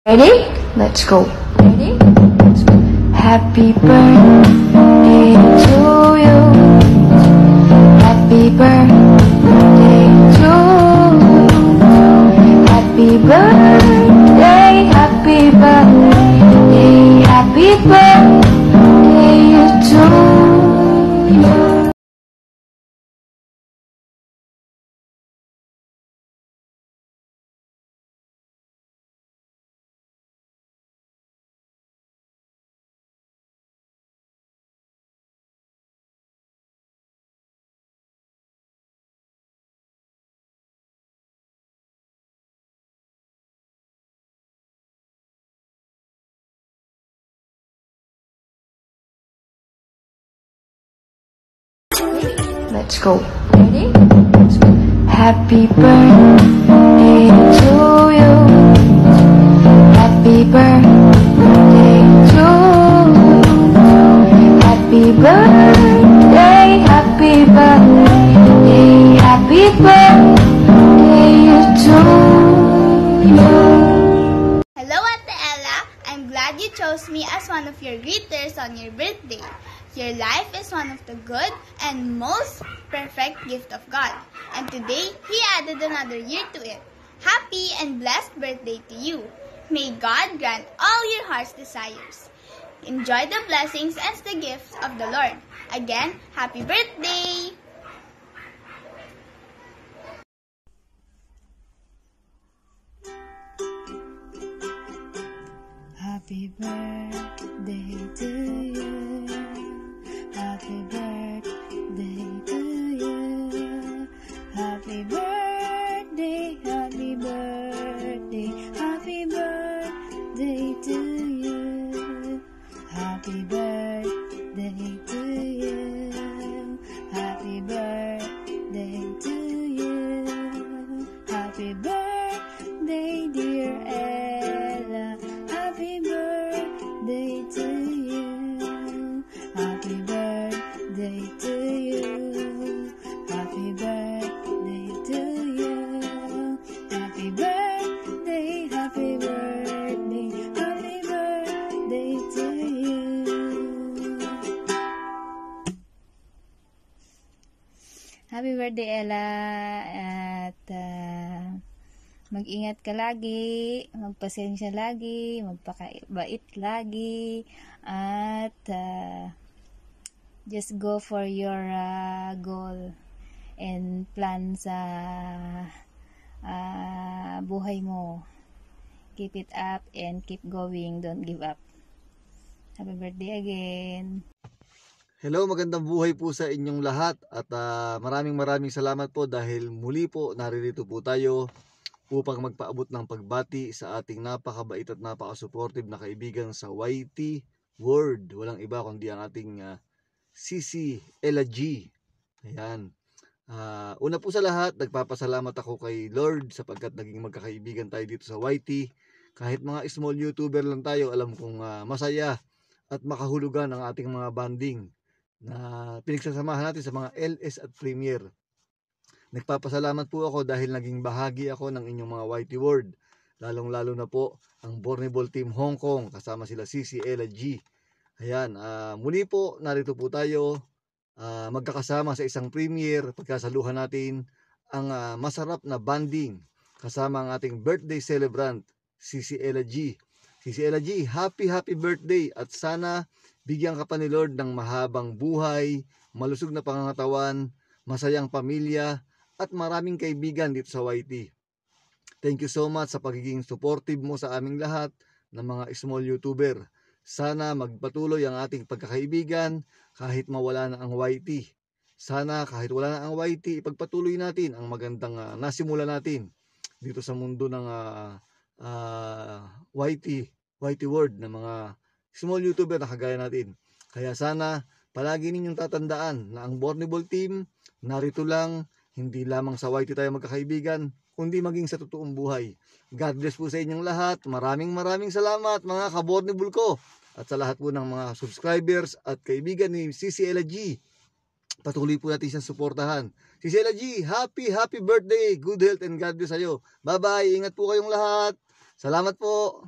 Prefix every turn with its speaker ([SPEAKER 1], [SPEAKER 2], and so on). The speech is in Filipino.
[SPEAKER 1] Ready? Let's go. Ready? Let's go. Happy birthday to you. Happy birthday to you. Happy birthday, happy birthday, happy birthday to you. Let's go. Ready? Let's go. Happy birthday to you. Happy birthday to you. Happy birthday, happy birthday, happy birthday to you.
[SPEAKER 2] Hello, Ate Ella. I'm glad you chose me as one of your greeters on your birthday. Your life is one of the good and most perfect gift of God. And today, He added another year to it. Happy and blessed birthday to you. May God grant all your heart's desires. Enjoy the blessings and the gifts of the Lord. Again, happy birthday!
[SPEAKER 3] Happy birthday to you. Happy birthday to you. Happy birthday, happy birthday, happy birthday to you. Happy birthday to you. Happy birthday to you. Happy birthday, dear Ella. Happy birthday to you. Happy birthday to you. Happy birthday to you. Happy birthday, happy birthday, happy birthday to you. Happy birthday, Ella. At mag-ingat ka lagi, magpasensya lagi, magpakabait lagi, at just go for your goal and plan sa buhay mo. Keep it up and keep going, don't give up. Happy birthday again.
[SPEAKER 4] Hello, magandang buhay po sa inyong lahat at maraming salamat po dahil muli po naririto po tayo upang magpaabot ng pagbati sa ating napakabait at napaka-supportive na kaibigan sa YT World. Walang iba kundi ang ating CC Ella G. Ayan. Una po sa lahat, nagpapasalamat ako kay Lord sapagkat naging magkakaibigan tayo dito sa YT. Kahit mga small YouTuber lang tayo, alam kong masaya at makahulugan ang ating mga banding na pinagsasamahan natin sa mga LS at Premier. Nagpapasalamat po ako dahil naging bahagi ako ng inyong mga YT World. Lalong-lalo na po ang Bornable Team Hong Kong kasama sila CC Ella G. Ayan, muli po narito po tayo magkakasama sa isang Premier. Pagkasaluhan natin ang masarap na banding kasama ang ating birthday celebrant CC Ella G. CC Ella G, happy birthday at sana bigyan ka pa ni Lord ng mahabang buhay, malusog na pangangatawan, masayang pamilya, at maraming kaibigan dito sa YT. Thank you so much sa pagiging supportive mo sa aming lahat ng mga small YouTuber. Sana magpatuloy ang ating pagkakaibigan kahit mawala na ang YT. Sana kahit wala na ang YT, ipagpatuloy natin ang magandang nasimula natin dito sa mundo ng YT World ng mga small YouTuber na kagaya natin. Kaya sana palagi ninyong tatandaan na ang Bornable Team narito lang, hindi lamang sa YT tayo magkakaibigan, kundi maging sa totoong buhay. God bless po sa inyong lahat. Maraming salamat mga ka-Bornable ko. At sa lahat po ng mga subscribers at kaibigan ni CC Ella G. Patuloy po natin siyang suportahan. CC Ella G, happy birthday. Good health and God bless sa'yo. Bye-bye. Ingat po kayong lahat. Salamat po.